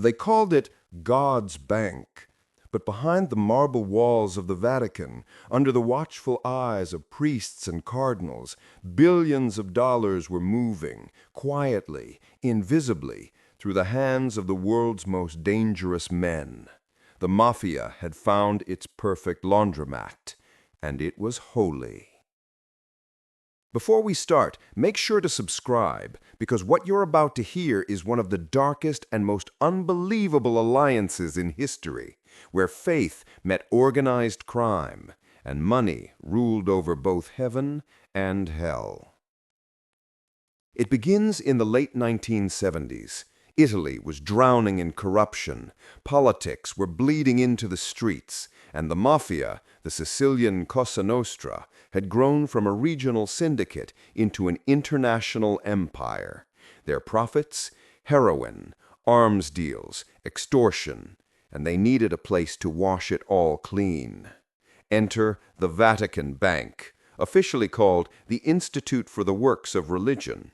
They called it God's Bank. But behind the marble walls of the Vatican, under the watchful eyes of priests and cardinals, billions of dollars were moving, quietly, invisibly, through the hands of the world's most dangerous men. The Mafia had found its perfect laundromat, and it was holy. Before we start, make sure to subscribe, because what you're about to hear is one of the darkest and most unbelievable alliances in history, where faith met organized crime, and money ruled over both heaven and hell. It begins in the late 1970s. Italy was drowning in corruption, politics were bleeding into the streets, and the Mafia, the Sicilian Cosa Nostra, had grown from a regional syndicate into an international empire. Their profits? Heroin, arms deals, extortion, and they needed a place to wash it all clean. Enter the Vatican Bank, officially called the Institute for the Works of Religion.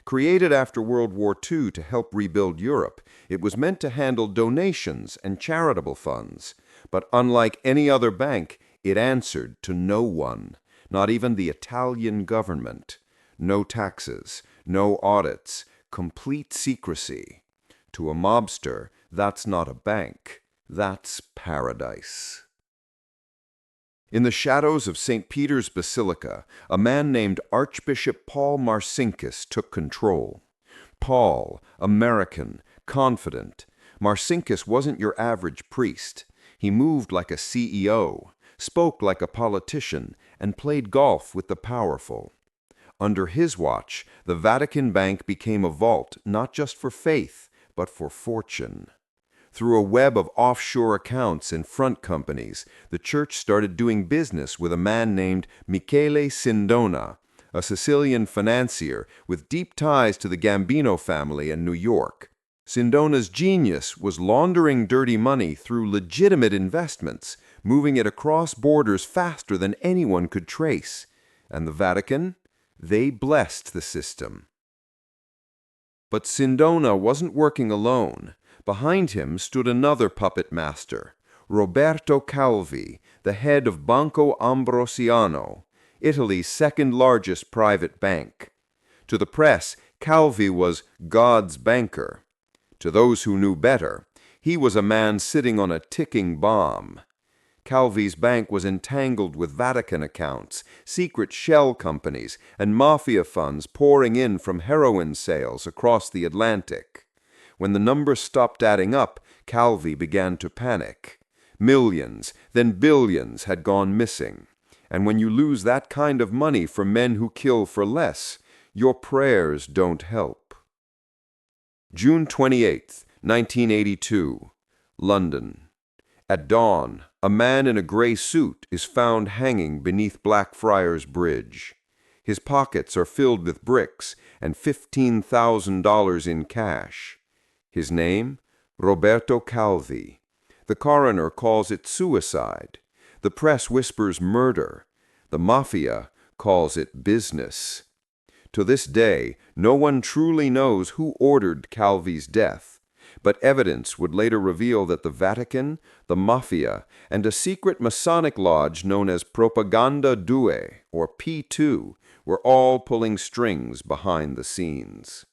Created after World War II to help rebuild Europe, it was meant to handle donations and charitable funds. But unlike any other bank, it answered to no one, not even the Italian government. No taxes, no audits, complete secrecy. To a mobster, that's not a bank, that's paradise. In the shadows of St. Peter's Basilica, a man named Archbishop Paul Marcinkus took control. Paul, American, confident. Marcinkus wasn't your average priest. He moved like a CEO, spoke like a politician, and played golf with the powerful. Under his watch, the Vatican Bank became a vault not just for faith, but for fortune. Through a web of offshore accounts and front companies, the church started doing business with a man named Michele Sindona, a Sicilian financier with deep ties to the Gambino family in New York. Sindona's genius was laundering dirty money through legitimate investments, moving it across borders faster than anyone could trace. And the Vatican? They blessed the system. But Sindona wasn't working alone. Behind him stood another puppet master, Roberto Calvi, the head of Banco Ambrosiano, Italy's second-largest private bank. To the press, Calvi was God's banker. To those who knew better, he was a man sitting on a ticking bomb. Calvi's bank was entangled with Vatican accounts, secret shell companies, and mafia funds pouring in from heroin sales across the Atlantic. When the numbers stopped adding up, Calvi began to panic. Millions, then billions had gone missing. And when you lose that kind of money for men who kill for less, your prayers don't help. June 28, 1982, London. At dawn, a man in a gray suit is found hanging beneath Blackfriars Bridge. His pockets are filled with bricks and $15,000 in cash. His name? Roberto Calvi. The coroner calls it suicide. The press whispers murder. The Mafia calls it business. To this day, no one truly knows who ordered Calvi's death, but evidence would later reveal that the Vatican, the Mafia, and a secret Masonic lodge known as Propaganda Due, or P2, were all pulling strings behind the scenes.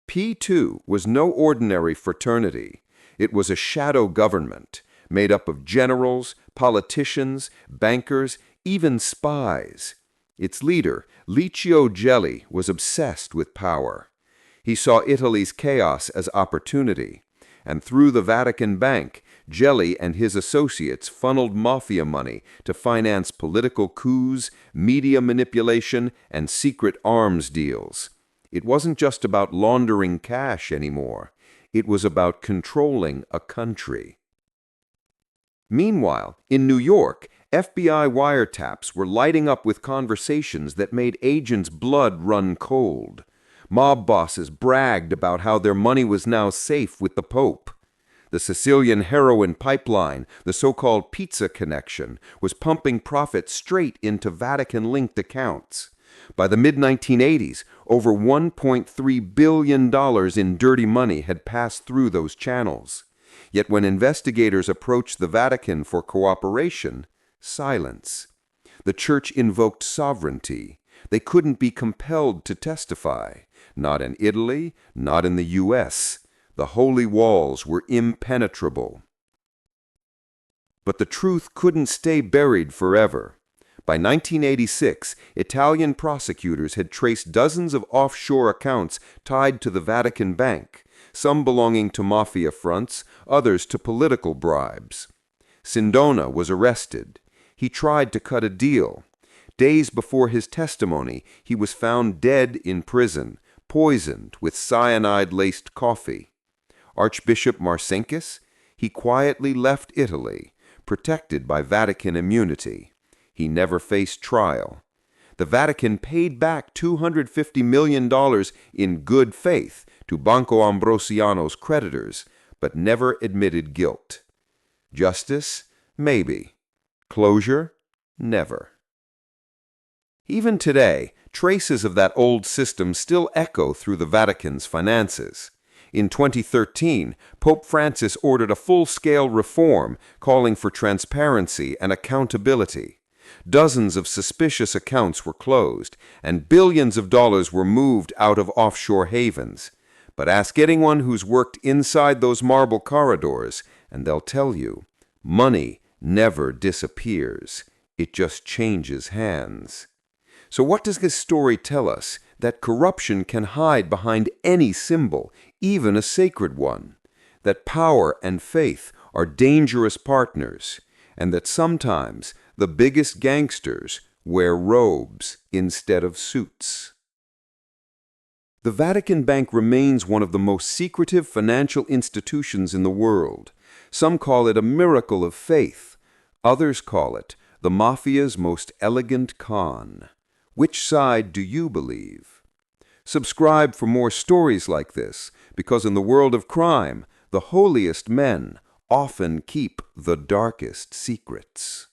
P2 was no ordinary fraternity. It was a shadow government made up of generals, politicians, bankers, even spies. Its leader, Licio Gelli, was obsessed with power. He saw Italy's chaos as opportunity, and through the Vatican Bank, Gelli and his associates funneled mafia money to finance political coups, media manipulation, and secret arms deals. It wasn't just about laundering cash anymore. It was about controlling a country. Meanwhile, in New York, FBI wiretaps were lighting up with conversations that made agents' blood run cold. Mob bosses bragged about how their money was now safe with the Pope. The Sicilian heroin pipeline, the so-called pizza connection, was pumping profits straight into Vatican-linked accounts. By the mid-1980s, Over $1.3 billion in dirty money had passed through those channels. Yet when investigators approached the Vatican for cooperation, silence. The Church invoked sovereignty. They couldn't be compelled to testify. Not in Italy, not in the U.S. The holy walls were impenetrable. But the truth couldn't stay buried forever. By 1986, Italian prosecutors had traced dozens of offshore accounts tied to the Vatican Bank, some belonging to Mafia fronts, others to political bribes. Sindona was arrested. He tried to cut a deal. Days before his testimony, he was found dead in prison, poisoned with cyanide-laced coffee. Archbishop Marcinkus? He quietly left Italy, protected by Vatican immunity. He never faced trial. The Vatican paid back $250 million in good faith to Banco Ambrosiano's creditors, but never admitted guilt. Justice? Maybe. Closure? Never. Even today, traces of that old system still echo through the Vatican's finances. In 2013, Pope Francis ordered a full-scale reform calling for transparency and accountability. Dozens of suspicious accounts were closed, and billions of dollars were moved out of offshore havens. But ask anyone who's worked inside those marble corridors, and they'll tell you, money never disappears. It just changes hands. So what does this story tell us? That corruption can hide behind any symbol, even a sacred one. That power and faith are dangerous partners, and that sometimes the biggest gangsters wear robes instead of suits. The Vatican Bank remains one of the most secretive financial institutions in the world. Some call it a miracle of faith. Others call it the Mafia's most elegant con. Which side do you believe? Subscribe for more stories like this, because in the world of crime, the holiest men often keep the darkest secrets.